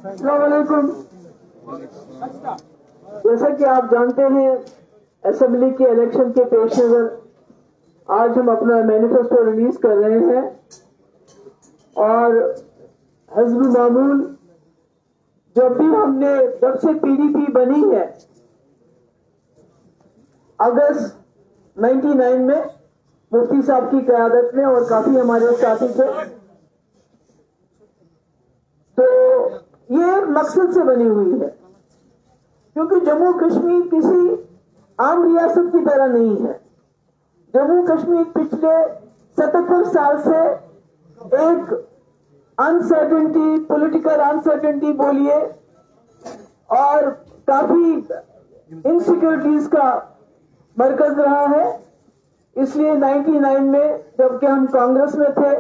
السلام علیکم. جیسا کہ آپ جانتے ہیں اسمبلی کے الیکشن کے پیش نظر آج ہم اپنا مینیفیسٹو ریلیز کر رہے ہیں اور حزب معمول جب بھی ہم نے جب سے پی ڈی پی بنی ہے اگست 99 میں مفتی صاحب کی قیادت میں اور کافی ہمارے ساتھی تھے تو یہ مقصد سے بنی ہوئی ہے کیونکہ جموں کشمیر کسی عام ریاست کی طرح نہیں ہے. جموں کشمیر پچھلے 77 سال سے ایک انسرٹنٹی پولیٹیکل انسرٹنٹی بولیے اور کافی انسیکیورٹیز کا مرکز رہا ہے. اس لیے 99 میں جبکہ ہم کانگریس میں تھے,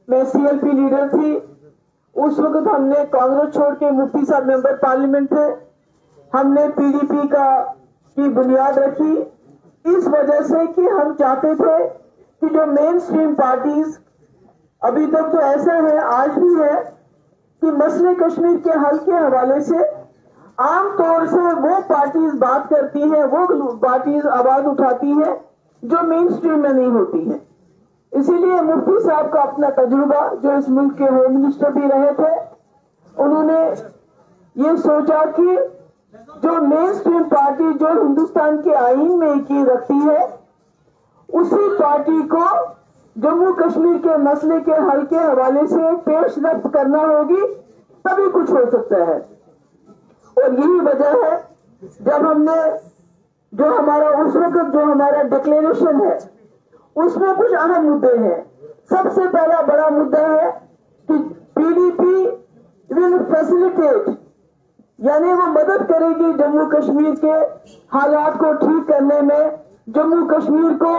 میں سی ایل پی لیڈر تھی, اس وقت ہم نے کانگریس چھوڑ کے مفتی صاحب ممبر پارلیمنٹ تھے, ہم نے پی ڈی پی کی بنیاد رکھی اس وجہ سے کہ ہم چاہتے تھے کہ جو مین سٹریم پارٹیز ابھی تک تو ایسا ہے آج بھی ہے کہ مسئلے کشمیر کے حل کے حوالے سے عام طور سے وہ پارٹیز بات کرتی ہیں, وہ پارٹیز آواز اٹھاتی ہیں جو مین سٹریم میں نہیں ہوتی ہیں. اسی لیے مفتی صاحب کا اپنا تجربہ جو اس ملک کے ہوم منسٹر بھی رہے تھے, انہوں نے یہ سوچا کہ جو مین سٹریم پارٹی جو ہندوستان کے آئین میں یقین رکھتی ہے اسی پارٹی کو جموں کشمیر کے مسئلے کے حل کے حوالے سے پیش رفت کرنا ہوگی تبھی کچھ ہو سکتا ہے. اور یہی وجہ ہے جب ہم نے جو ہمارا اس وقت جو ہمارا ڈکلیریشن ہے اس میں کچھ اہم مدے ہیں. سب سے پہلا بڑا مدعا ہے کہ پی ڈی پی ول فیسیلیٹیٹ یعنی وہ مدد کرے گی جموں کشمیر کے حالات کو ٹھیک کرنے میں, جموں کشمیر کو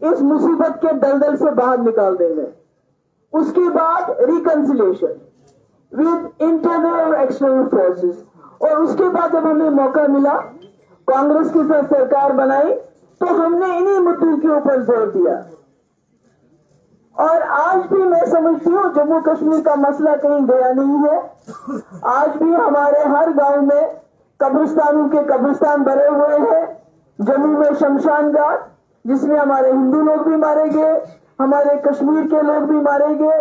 اس مصیبت کے دلدل سے باہر نکالنے میں. اس کے بعد ریکنسیلیشن ود انٹرنل اور ایکسٹرنل فورسز, اور اس کے بعد جب ہمیں موقع ملا کانگریس کے ساتھ سرکار بنائی تو ہم نے انہی مدعوں کے اوپر زور دیا. اور آج بھی میں سمجھتی ہوں جموں کشمیر کا مسئلہ کہیں گیا نہیں ہے. آج بھی ہمارے ہر گاؤں میں قبرستانوں کے قبرستان بھرے ہوئے ہیں. جموں میں شمشان گھاٹ جس میں ہمارے ہندو لوگ بھی مارے گئے, ہمارے کشمیر کے لوگ بھی مارے گئے,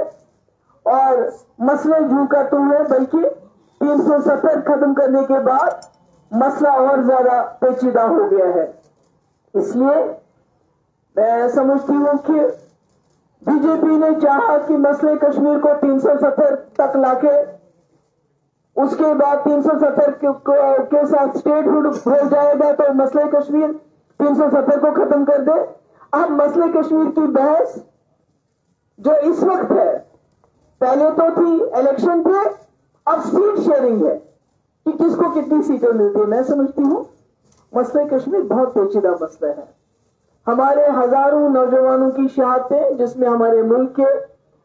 اور مسئلے جوں کا توں ہے بلکہ 370 ختم کرنے کے بعد مسئلہ اور زیادہ پیچیدہ ہو گیا ہے. اس لیے میں سمجھتی ہوں کہ بی جے پی نے چاہا کہ مسئلے کشمیر کو 370 تک لا کے اس کے بعد 370 کے ساتھ اسٹیٹ ہوڈ ہو جائے گا تو مسئلے کشمیر 370 کو ختم کر دے. اب مسئلے کشمیر کی بحث جو اس وقت ہے, پہلے تو تھی الیکشن پہ, اب سیٹ شیئرنگ ہے کہ کس کو کتنی سیٹیں ملتی ہیں. میں سمجھتی ہوں مسئلہ کشمیر بہت پیچیدہ مسئلہ ہے. ہمارے ہزاروں نوجوانوں کی شہادتیں جس میں ہمارے ملک کے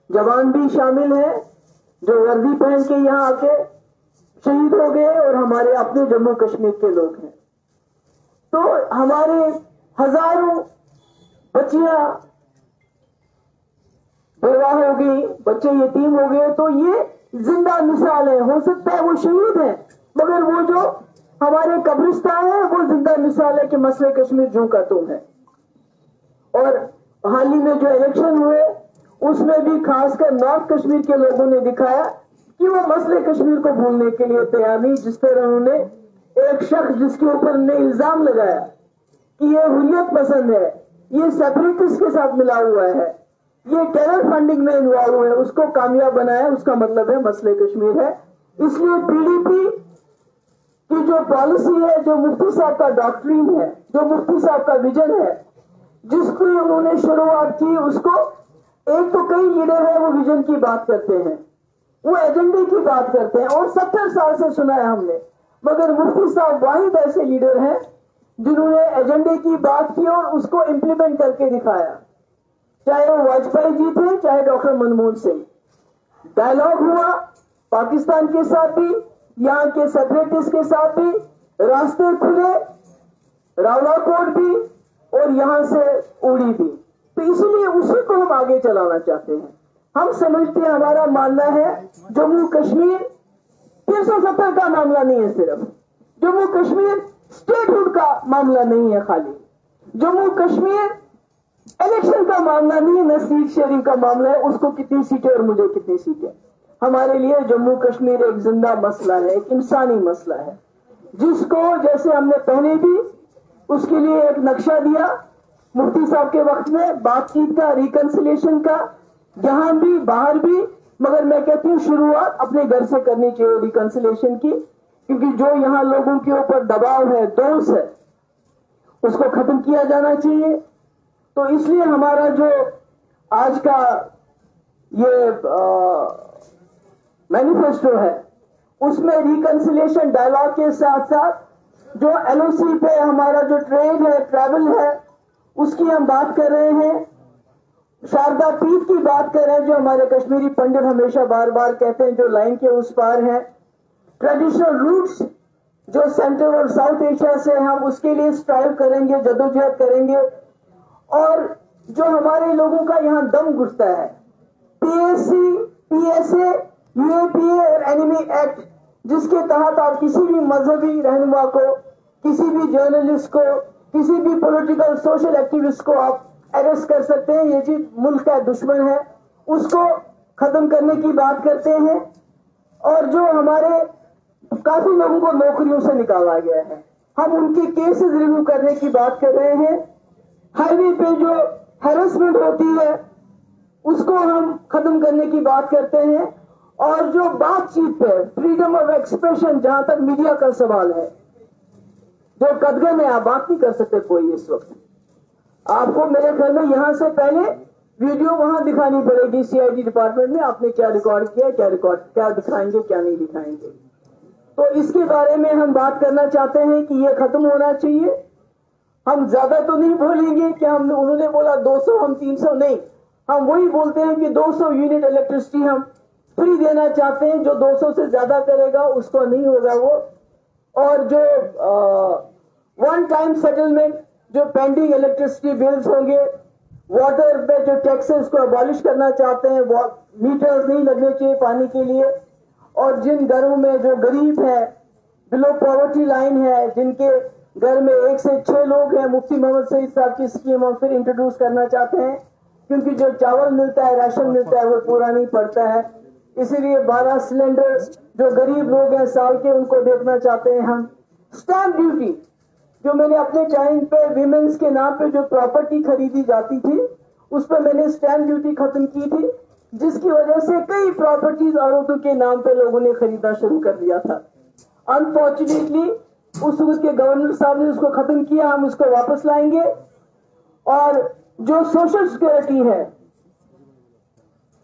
جوان بھی شامل ہیں جو وردی پہن کے یہاں آ کے شہید ہو گئے, اور ہمارے اپنے جموں کشمیر کے لوگ ہیں. تو ہمارے ہزاروں بچیاں بیوہ ہو گئی, بچے یتیم ہو گئے, تو یہ زندہ مثال ہے. ہو سکتا ہے وہ شہید ہیں مگر وہ جو ہمارے قبرستان ہیں وہ زندہ مثال ہے کہ مسئلہ کشمیر جوں کا توں ہے. اور حال ہی میں جو الیکشن ہوئے اس میں بھی خاص کر نارتھ کشمیر کے لوگوں نے دکھایا کہ وہ مسئلہ کشمیر کو بھولنے کے لیے تیار نہیں. جس طرح انہوں نے ایک شخص جس کے اوپر نے الزام لگایا کہ یہ حریت پسند ہے, یہ سیپریٹسٹ کے ساتھ ملا ہوا ہے, یہ ٹیرر فنڈنگ میں انوالو ہے, اس کو کامیاب بنایا, اس کا مطلب ہے مسئلہ کشمیر ہے. اس لیے پی ڈی پی کی جو پالیسی ہے, جو مفتی صاحب کا ڈاکٹرین ہے, جو مفتی صاحب کا ویژن ہے جس کی انہوں نے شروعات کی, اس کو ایک تو کئی لیڈر ہیں وہ ویژن کی بات کرتے ہیں, وہ ایجنڈے کی بات کرتے ہیں, اور 70 سال سے سنا ہے ہم نے, مگر مفتی صاحب واحد ایسے لیڈر ہیں جنہوں نے ایجنڈے کی بات کی اور اس کو امپلیمنٹ کر کے دکھایا. چاہے وہ واجپئی جی تھے, چاہے ڈاکٹر منموہن سنگھ. ڈائلاگ ہوا پاکستان کے ساتھ بھی, یہاں کے سیپریٹسٹ کے ساتھ بھی, راستے کھلے, راولا کوٹ بھی اور یہاں سے اوڑی بھی. تو اسی لیے اسی کو ہم آگے چلانا چاہتے ہیں. हम समझते हैं, हमारा मानना है जम्मू कश्मीर 370 का मामला नहीं है, सिर्फ जम्मू कश्मीर स्टेटहुड का मामला नहीं है, खाली जम्मू कश्मीर इलेक्शन का मामला नहीं है, न सीट शेयरिंग का मामला है, उसको कितनी सीटें और मुझे कितनी सीटें। हमारे लिए जम्मू कश्मीर एक जिंदा मसला है, एक इंसानी मसला है, जिसको जैसे हमने पहले भी उसके लिए एक नक्शा दिया मुफ्ती साहब के वक्त में, बातचीत का, रिकंसिलिएशन का, यहां भी बाहर भी, मगर मैं कहती हूं शुरुआत अपने घर से करनी चाहिए रिकंसिलिएशन की, क्योंकि जो यहां लोगों के ऊपर दबाव है, दोष है, उसको खत्म किया जाना चाहिए। तो इसलिए हमारा जो आज का ये मैनिफेस्टो है, उसमें रिकंसिलिएशन डायलॉग के साथ साथ जो एलओसी पे हमारा जो ट्रेड है, ट्रैवल है, उसकी हम बात कर रहे हैं, शारदा पीठ की बात कर रहे हैं, जो हमारे कश्मीरी पंडित हमेशा बार बार कहते हैं, जो लाइन के उस पार है, ट्रेडिशनल रूट्स जो सेंट्रल और साउथ एशिया से, हम उसके लिए स्ट्राइव करेंगे, जदोजहद करेंगे। और जो हमारे लोगों का यहां दम घुटता है, पीएससी, पीएसए, यूएपीए और एनिमी एक्ट, जिसके तहत आप किसी भी मजहबी रहनुमा को, किसी भी जर्नलिस्ट को, किसी भी पॉलिटिकल सोशल एक्टिविस्ट को आप अरेस्ट कर सकते हैं, ये चीज मुल्क का दुश्मन है, उसको खत्म करने की बात करते हैं। और जो हमारे काफी लोगों को नौकरियों से निकाला गया है, हम उनके केसेस रिव्यू करने की बात कर रहे हैं। हाईवे पे जो हैरेसमेंट होती है, उसको हम खत्म करने की बात करते हैं। और जो बातचीत पे फ्रीडम ऑफ एक्सप्रेशन, जहां तक मीडिया का सवाल है, जो कदगन है, आप बात नहीं कर सकते कोई इस वक्त। आपको मेरे घर में यहां से पहले वीडियो वहां दिखानी पड़ेगी सीआईडी डिपार्टमेंट में, आपने क्या रिकॉर्ड किया, क्या दिखाएंगे, क्या नहीं दिखाएंगे। तो इसके बारे में हम बात करना चाहते हैं कि ये खत्म होना चाहिए। हम ज्यादा तो नहीं बोलेंगे कि हम, उन्होंने बोला 200, हम 300 नहीं, हम वही बोलते हैं कि 200 यूनिट इलेक्ट्रिसिटी हम फ्री देना चाहते हैं। जो 200 से ज्यादा करेगा उसको नहीं होगा वो। और जो वन टाइम सेटलमेंट, जो पेंडिंग इलेक्ट्रिसिटी बिल्स होंगे, वाटर पे जो टैक्सेस को अबॉलिश करना चाहते हैं, मीटर्स नहीं लगने चाहिए पानी के लिए। और जिन घरों में जो गरीब है, बिलो पॉवर्टी लाइन है, जिनके घर में 1 से 6 लोग हैं, मुफ्ती मोहम्मद सईद साहब की स्कीम हम फिर इंट्रोड्यूस करना चाहते हैं, क्योंकि जो चावल मिलता है, राशन मिलता है, वो पूरा नहीं पड़ता है। इसीलिए 12 सिलेंडर जो गरीब लोग हैं साल के, उनको देखना चाहते हैं हम। स्टैंप ड्यूटी, जो मैंने अपने टाइम पे विमेंस के नाम पे जो प्रॉपर्टी खरीदी जाती थी, उस पर मैंने स्टैंप ड्यूटी खत्म की थी, जिसकी वजह से कई प्रॉपर्टीज औरतों के नाम पे लोगों ने खरीदना शुरू कर दिया था। अनफॉर्चुनेटली उस वक्त के गवर्नर साहब ने उसको खत्म किया, हम उसको वापस लाएंगे। और जो सोशल सिक्योरिटी है,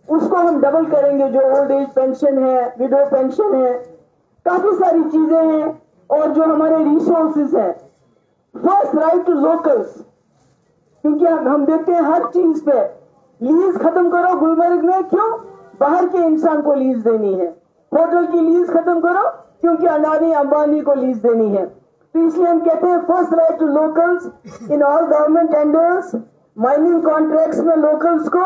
उसको हम डबल करेंगे, जो ओल्ड एज पेंशन है, विडो पेंशन है, काफी सारी चीजें हैं। और जो हमारे रिसोर्सेज हैं, फर्स्ट राइट टू लोकल्स, क्योंकि हम देखते हैं हर चीज पे लीज खत्म करो। गुलमर्ग में क्यों? बाहर के इंसान को लीज देनी है। होटल की लीज खत्म करो, क्योंकि अडानी अंबानी को लीज देनी है। तो इसलिए हम कहते हैं first right to locals in all government tenders, mining contracts में लोकल्स को।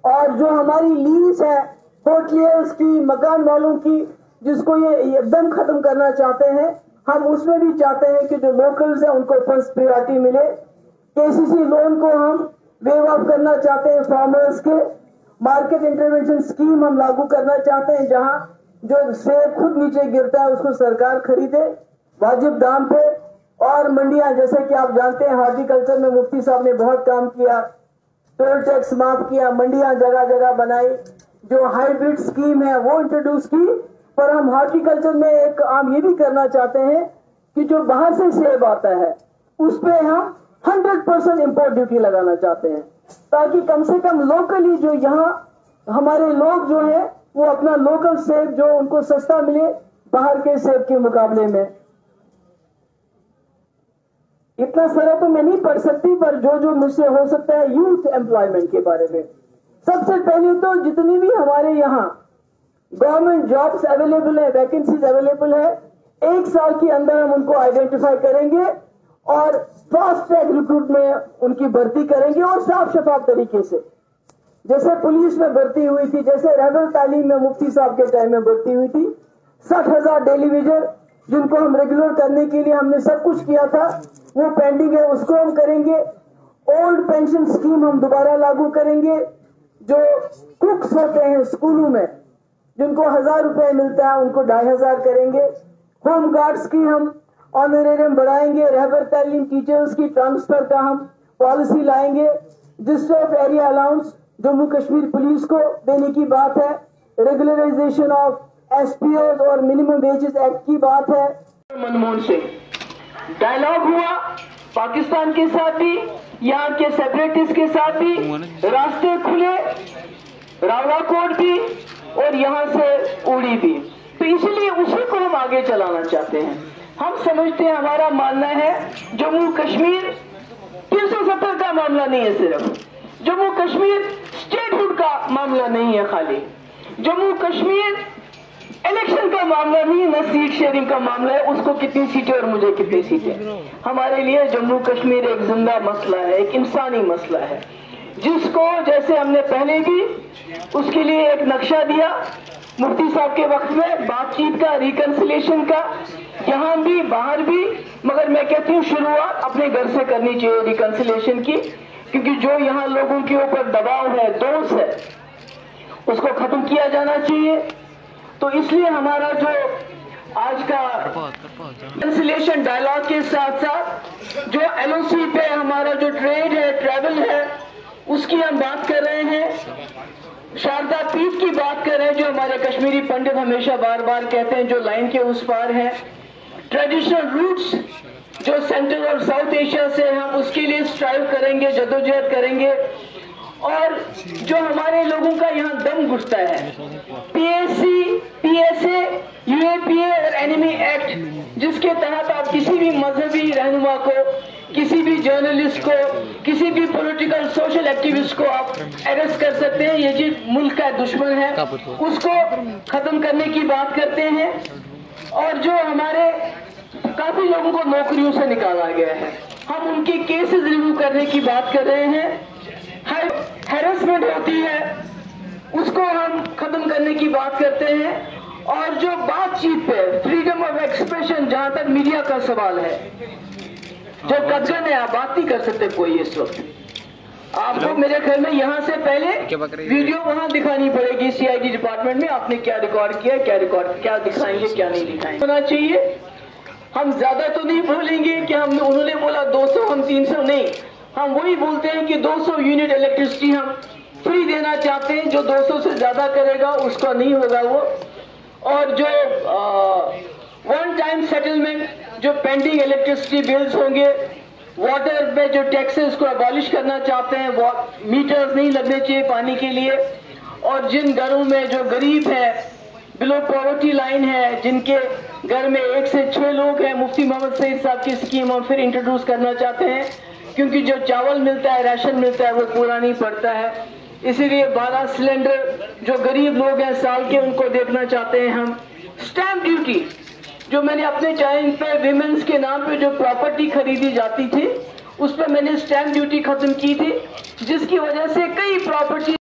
और जो हमारी लीज है होटलियर्स की, मकान वालों की, जिसको ये एकदम खत्म करना चाहते हैं, हम उसमें भी चाहते हैं कि जो लोकल्स हैं उनको फर्स्ट प्रायोरिटी मिले। केसीसी लोन को हम वेव ऑफ करना चाहते हैं फार्मर्स के। मार्केट इंटरवेंशन स्कीम हम लागू करना चाहते हैं, जहां जो सेब खुद नीचे गिरता है उसको सरकार खरीदे वाजिब दाम पे। और मंडियां, जैसे कि आप जानते हैं हॉर्टिकल्चर में मुफ्ती साहब ने बहुत काम किया, टोल टैक्स माफ किया, मंडियां जगह जगह बनाई, जो हाइब्रिड स्कीम है वो इंट्रोड्यूस की। पर हम हॉर्टिकल्चर में एक काम ये भी करना चाहते हैं कि जो बाहर से सेब आता है उस पे हम 100% इंपोर्ट ड्यूटी लगाना चाहते हैं, ताकि कम से कम लोकली जो यहाँ हमारे लोग जो है वो अपना लोकल सेब जो उनको सस्ता मिले बाहर के सेब के मुकाबले में। इतना सारा तो मैं नहीं पढ़ सकती, पर जो जो मुझसे हो सकता है यूथ एम्प्लॉयमेंट के बारे में। सबसे पहले तो जितनी भी हमारे यहाँ गवर्नमेंट जॉब्स अवेलेबल है, वैकेंसीज अवेलेबल है, 1 साल के अंदर हम उनको आइडेंटिफाई करेंगे और फास्ट ट्रैक रिक्रूट में उनकी भर्ती करेंगे और साफ शफाफ तरीके से। जैसे पुलिस में भर्ती हुई थी, जैसे रहबर तालीम में मुफ्ती साहब के टाइम में भर्ती हुई थी, 60,000 डेली वेजर जिनको हम रेगुलर करने के लिए हमने सब कुछ किया था, वो पेंडिंग है, उसको हम करेंगे। ओल्ड पेंशन स्कीम हम दोबारा लागू करेंगे। जो कुक्स होते हैं स्कूलों में, जिनको 1,000 रुपए मिलता है, उनको 2,500 करेंगे। होम गार्ड्स की हम ऑनरेरियम बढ़ाएंगे। रहबर तालीम टीचर्स की ट्रांसफर का हम पॉलिसी लाएंगे। District area allowance Jammu Kashmir police को देने की बात है। रेगुलराइजेशन ऑफ एसपीओ और मिनिमम वेजेस एक्ट की बात है। मनमोहन सिंह डायलॉग हुआ पाकिस्तान के साथ भी, यहाँ के सेपरेटिस्ट के साथ भी, रास्ते खुले, रावलाकोट भी और यहाँ से उड़ी भी। तो इसलिए उसी को हम आगे चलाना चाहते हैं। हम समझते हैं, हमारा मानना है जम्मू कश्मीर 370 का मामला नहीं है, सिर्फ जम्मू कश्मीर स्टेटहुड का मामला नहीं है, खाली जम्मू कश्मीर इलेक्शन का मामला नहीं है, न सीट शेयरिंग का मामला है, उसको कितनी सीटें और मुझे कितनी सीटें। हमारे लिए जम्मू कश्मीर एक जिंदा मसला है, एक इंसानी मसला है, जिसको जैसे हमने पहले भी उसके लिए एक नक्शा दिया मुफ्ती साहब के वक्त में, बातचीत का, रिकंसिलिएशन का, यहाँ भी बाहर भी। मगर मैं कहती हूँ शुरुआत अपने घर से करनी चाहिए रिकंसिलिएशन की, क्योंकि जो यहाँ लोगों के ऊपर दबाव है, दोष है, उसको खत्म किया जाना चाहिए। तो इसलिए हमारा जो आज का रिकंसिलिएशन डायलॉग के साथ साथ जो एलओसी पे हमारा जो ट्रेड है, ट्रैवल है, उसकी हम बात कर रहे हैं। शारदा पीठ की बात कर रहे हैं, जो हमारे कश्मीरी पंडित हमेशा बार बार कहते हैं, जो लाइन के उस पार है। ट्रेडिशनल रूट्स जो सेंट्रल और साउथ एशिया से, हम उसके लिए स्ट्राइव करेंगे, जदोजहद करेंगे। और जो हमारे लोगों का यहाँ दम घुटता है, पीएससी, पीएसए, यूएपीए और एनिमी एक्ट, जिसके तहत आप किसी भी मजहबी रहनुमा को, किसी भी जर्नलिस्ट को, किसी भी पॉलिटिकल सोशल एक्टिविस्ट को आप अरेस्ट कर सकते हैं। ये जी मुल्क का दुश्मन है, उसको खत्म करने की बात करते हैं। और जो हमारे काफी लोगों को नौकरियों से निकाला गया है, हम उनके केसेस रिव्यू करने की बात कर रहे हैं। हैरेसमेंट होती है, उसको हम खत्म करने की बात करते हैं। और जो बातचीत पे फ्रीडम ऑफ एक्सप्रेशन, जहां तक मीडिया का सवाल है, जो कदगन है, आप बात नहीं कर सकते कोई इस वक्त। आपको मेरे ख्याल में यहाँ से पहले वीडियो वहां दिखानी पड़ेगी सीआईडी डिपार्टमेंट में, आपने क्या रिकॉर्ड किया, क्या दिखाएंगे, क्या नहीं दिखाएंगे। होना चाहिए। हम ज्यादा तो नहीं बोलेंगे कि हम, उन्होंने बोला 200, हम 300 नहीं, हम वही बोलते हैं कि 200 यूनिट इलेक्ट्रिसिटी हम फ्री देना चाहते हैं। जो 200 से ज्यादा करेगा उसका नहीं होगा वो। और जो वन टाइम सेटलमेंट, जो पेंडिंग इलेक्ट्रिसिटी बिल्स होंगे, वाटर पे जो टैक्सेस को अबॉलिश करना चाहते हैं, वो मीटर्स नहीं लगने चाहिए पानी के लिए। और जिन घरों में जो गरीब है, बिलो पॉवर्टी लाइन है, जिनके घर में 1 से 6 लोग हैं, मुफ्ती मोहम्मद सईद साहब की स्कीम हम फिर इंट्रोड्यूस करना चाहते हैं, क्योंकि जो चावल मिलता है, राशन मिलता है, वो पूरा नहीं पड़ता है। इसीलिए 12 सिलेंडर जो गरीब लोग हैं साल के, उनको देखना चाहते हैं हम। स्टैंप ड्यूटी, जो मैंने अपने चैनल पे विमेंस के नाम पे जो प्रॉपर्टी खरीदी जाती थी, उस पर मैंने स्टैंप ड्यूटी खत्म की थी, जिसकी वजह से कई प्रॉपर्टी